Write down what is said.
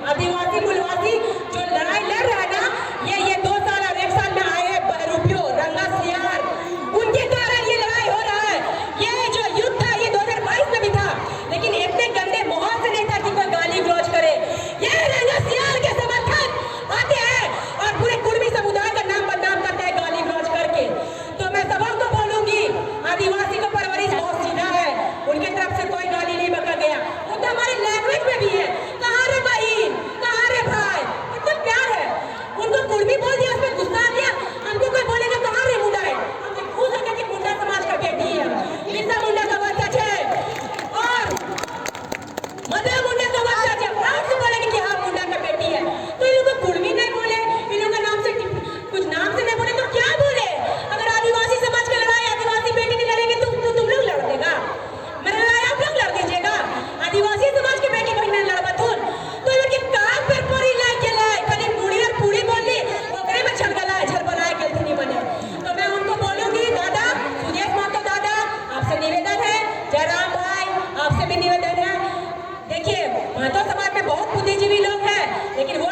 आदिवासी मूलवासी जो लड़ाई लड़ रहा है ना, ये 2 साल और 1 साल में आए बहरूपियों, रंगा सियार, उनके कारण ये लड़ाई हो रहा है। ये जो युद्ध था ये 2022 में भी था, लेकिन इतने गंदे माहौल से नहीं था कि कोई गाली गलौज करे। ये रंगा सियार के समर्थक आते हैं और पूरे कुर्मी समुदाय का नाम बदनाम करते हैं गाली गलौज करके। तो मैं सबको बोलूंगी, आदिवासी को परवरिश बहुत सीधा है, उनके तरफ से कोई गाली नहीं बका गया। वो तो हमारे लैंग्वेज में भी है, कहाँ रे बहन, कहाँ रे भाई, कितना प्यार है। उनको कुर्मी बोल दिया, उसमें गुस्सा आ गया, हमको कोई बोलेगा कहाँ रे मुंडा है, हमसे खुश है कि मुंडा समाज का बेटी है, बिरसा मुंडा का बच्चा है और मदर मुंडा का बच्चा है, प्राउड से बोलेंगे कि हाँ मुंडा का बेटी है। तो इन लोगों को कुर्मी नहीं बोले, इन लोगों का नाम से कुछ नाम से नहीं बोले तो क्या बोले? अगर आदिवासी समाज की लड़ाई आदिवासी बेटी नहीं लड़ेंगे तो तुम लोग लड़ देगा, मेरा लड़ाई आप लोग लड़ दीजिएगा। आदिवासी समाज की बेटी बहन लड़बा तो इनके कान पर परी लाए के लाए कभी मुड़ी और पूरी बोली ओकरे में छलगला झल बनाए के नहीं बने। तो मैं उनको बोलूंगी, दादा सुदेश महतो दादा, आपसे निवेदन है, जयराम भाई आपसे भी निवेदन है, देखिए महतो समाज में बहुत बुद्धिजीवी लोग हैं, लेकिन वो